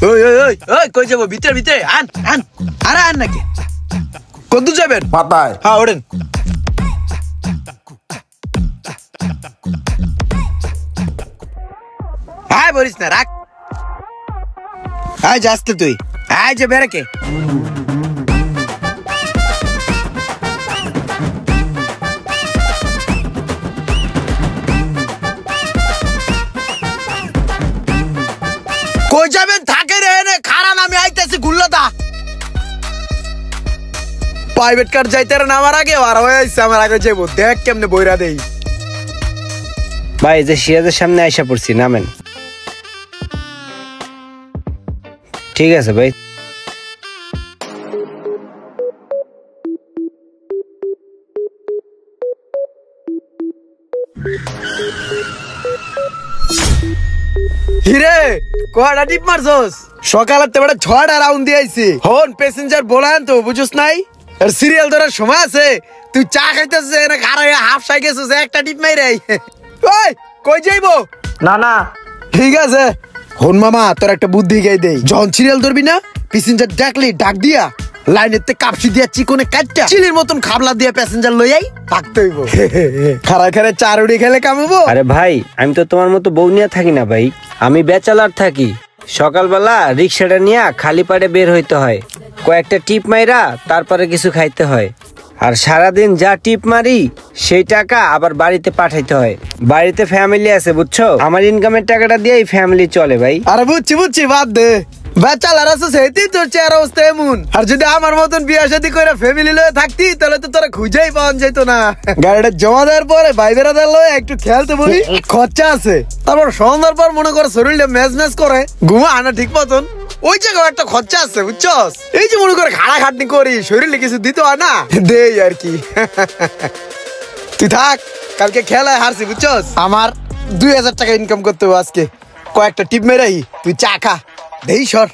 ওই ওই ওই ওই কই যাবো? ভিতরে ভিতরে আন আন। আরে আন নাকি? কত যাবেন? পাতায়। হ্যাঁ ওঠেন। হ্যাঁ বলিস না, রাখ। হ্যাঁ যাস তো তুই। হ্যাঁ যে বেড়াকে কই যাবেন? থাকে রে নে খারান, আমি আইতেছি গুল্লাদা। প্রাইভেট কার যাইতে নামার আগে আর হয়ে আইছে আমার আগে যাইবো। দেখ কেমনে বইরা দেই। ভাই যে সিরাজের সামনে আইসা পড়ছি, নামেন। ঠিক আছে ভাই। হিরে কয়টা টিপ মারছস? সকালের তো বেটা 6টা রাউন্ড দিয়ে আইছি। হন প্যাসেঞ্জার বলান তো বুঝছস নাই? আর সিরিয়াল ধরার সময় আছে? তুই চা খাইতেছিস না খারায় হাফ সাই গেছিস, একটা টিপ মাইরে আই। ওই কই যাইবো? না না ঠিক আছে। হন মামা তোর একটা বুদ্ধি গাই দেই। যখন সিরিয়াল ধরবি না, প্যাসেঞ্জার ডাকলি ডাক দিয়া লাইনেতে কাপসি দিয়া চিকনে কাটটা চিলির মতন খাবলা দিয়া প্যাসেঞ্জার লই আই থাকতে হইব। খারা খারা চারুড়ি খেলে কামাবো। আরে ভাই আমি তো তোমার মতো বউ নিয়ে থাকি না ভাই, আমি ব্যাচেলার থাকি। সকালবেলা রিক্সাটা নিয়ে খালি পাড়ে বের হইতে হয়, কয়েকটা টিপ মাইরা তারপরে কিছু খাইতে হয়। আর সারাদিন যা টিপ মারি সেই টাকা আবার বাড়িতে পাঠাইতে হয়। বাড়িতে ফ্যামিলি আছে বুঝছো, আমার ইনকামের টাকাটা দিয়েই ফ্যামিলি চলে ভাই। আরে বুঝছি বুঝছি, বাদ দে। ব্যাচেলার আছে সেইটি তোর চেহারা অবস্থা এমন। আর যদি আমার মতন বিয়া শাদী করে ফ্যামিলি লয়ে থাকতি তাহলে তো তোরা খুঁজেই পাওয়া যেত না। গাড়িটা জমা দেওয়ার পরে ভাই বেড়াদার লয়ে একটু খেলতে বলি, খরচা আছে। তারপর সন্ধ্যার পর মনে করে শরীরটা ম্যাজ ম্যাজ করে, ঘুমা আনা ঠিক মতন, ওই জায়গায় একটা খরচা আছে বুঝছস। এই যে মনে করে খাড়া খাটনি করি, শরীরে কিছু দিতে হয় না, দেই আর কি। তুই থাক, কালকে খেলায় হারছি বুঝছস। আমার 2000 টাকা ইনকাম করতে হবে আজকে। কয়েকটা টিপ মেরাই, তুই চা খা দেই সর।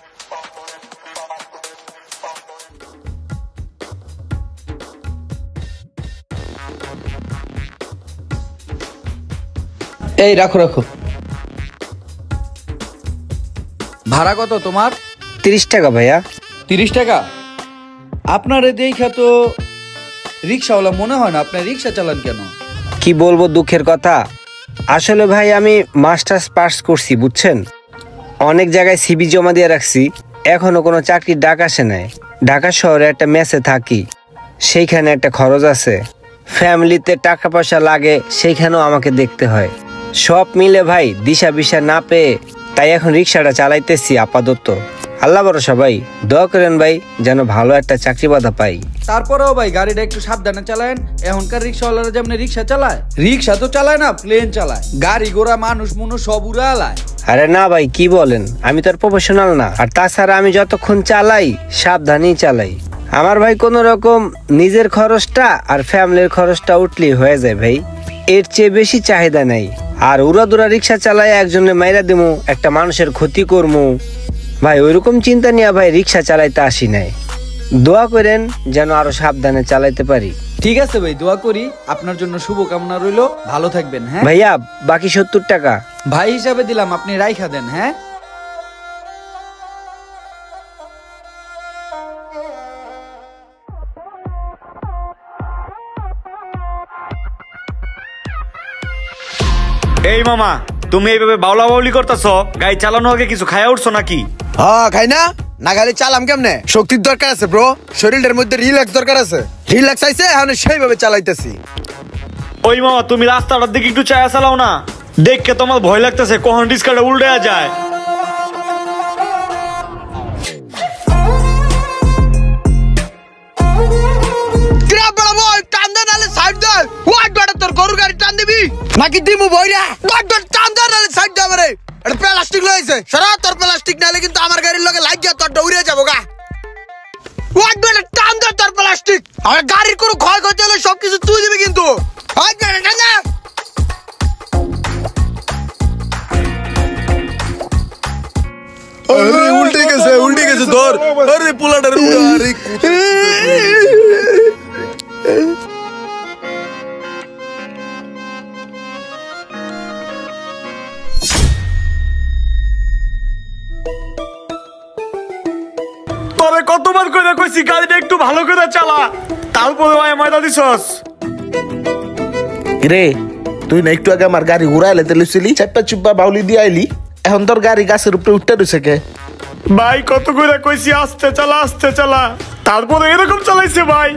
এই রাখো রাখো। ভাড়া কত তোমার? 30 টাকা ভাইয়া। 30 টাকা? আপনার দেখা তো রিক্সাওয়ালা মনে হয় না, আপনার রিক্সা চালান কেন? কি বলবো দুঃখের কথা, আসলে ভাই আমি মাস্টার্স পাস করছি বুঝছেন, অনেক জায়গায় সিভি জমা দিয়ে রাখছি, এখনো কোনো চাকরির ডাক আসে নাই। ঢাকা শহরে একটা মেসে থাকি, সেইখানে একটা খরচ আছে, ফ্যামিলিতে টাকা পয়সা লাগে, সেইখানেও আমাকে দেখতে হয়। সব মিলে ভাই দিশা বিশা না পেয়ে তাই এখন রিক্সাটা চালাইতেছি আপাতত। আল্লাহ ভরসা ভাই, দোয়া করেন ভাই যেন ভালো একটা চাকরি বাধা পাই। তারপরেও ভাই গাড়িটা একটু সাবধানে চালায়েন। এখনকার রিক্সাওয়ালারা যেমন রিক্সা চালায়, রিক্সা তো চালায় না, প্লেন চালায়। গাড়ি ঘোড়া মানুষ মনুষ সব উড়ে আলায়। আরে না ভাই কি বলেন, আমি তো আর প্রফেশনাল না। আর তাছাড়া আমি যতক্ষণ চালাই সাবধানেই চালাই। আমার ভাই কোন রকম নিজের খরচটা আর ফ্যামিলির খরচটা উঠলেই হয়ে যায় ভাই, এর চেয়ে বেশি চাহিদা নাই। আর উড়াদুরা রিক্সা চালাই একজনের মাইরা দিমু, একটা মানুষের ক্ষতি করমু ভাই, ওইরকম চিন্তা নিয়ে ভাই রিক্সা চালাইতে আসি নাই। দোয়া করেন যেন আরো সাবধানে চালাইতে পারি। ঠিক আছে ভাই, দোয়া করি, আপনার জন্য শুভকামনা রইলো, ভালো থাকবেন। হ্যাঁ ভাইয়া বাকি 70 টাকা ভাই হিসাবে দিলাম, আপনি রাইখা দেন। হ্যাঁ এই মামা, তুমি এইভাবে বাউলা বাউলি করতেছ, গাড়ি চালানো আগে কিছু খায়া উঠছো নাকি? হ্যাঁ খাই না, না খালি চালাম কেমনে? শক্তির দরকার আছে ব্রো, শরীরের মধ্যে রিল্যাক্স দরকার আছে। রিল্যাক্স আইছে এখন সেইভাবে চালাইতেছি। ওই মামা তুমি রাস্তাটার দিকে একটু চায়া চালাও না, দেখকে তোমার ভয় লাগতেছে কখন রিস্কাটা উল্টে যায়। তোর গরুর গাড়ি টান দিবি নাকি দিমু বইরা? টান দে নালে সাইড দে আমারে। এটা প্লাস্টিক লইছে, সারা তোর প্লাস্টিক নালে কিন্তু আমার গাড়ির লগে লাগিয়া তোরটা উড়ে যাবো গা। ওয়াট বেটা টান দে তোর প্লাস্টিক। আমার গাড়ির কোনো ক্ষয় করতে হলে সবকিছু তুই দিবি কিন্তু। হাই বেটা টান দে। আরে উল্টে গেছে তোর। আরে পোলাটার উড়া। আরে তোরে কতবার করে কইছি গাড়িটা একটু ভালো করে চালা, তারপরে ভাই ময়দা দিছস। রে তুই না একটু আগে আমার গাড়ি ঘুরাইলে তেলছিলি, চাপা চুপা বাউলি দিয়ে আইলি, এখন তোর গাড়ি গাছের উপরে উঠতে রয়েছে কে? ভাই কত করে কইছি আস্তে চালা, তারপরে এরকম চালাইছে ভাই।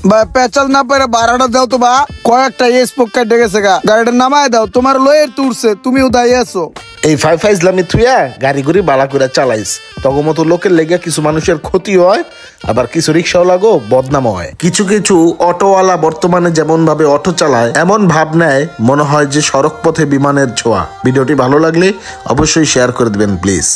ভাই পেঁচাল না পারে ভাড়াটা দাও তো বা, কয়েকটা স্পোক কেটে গেছে গা, গাড়িটা নামায় দাও, তোমার লয়ের তুলছে, তুমিও দাঁড়িয়ে আছো। এই ফাইজলামি থুইয়া গাড়ি ঘুরি বালা করে চালাইস, তখন মতো লোকের লেগে কিছু মানুষের ক্ষতি হয়, আবার কিছু রিক্সাও লাগো বদনাম হয়। কিছু কিছু অটোওয়ালা বর্তমানে যেমন ভাবে অটো চালায়, এমন ভাব নেয় মনে হয় যে সড়ক পথে বিমানের ছোঁয়া। ভিডিওটি ভালো লাগলে অবশ্যই শেয়ার করে দিবেন প্লিজ।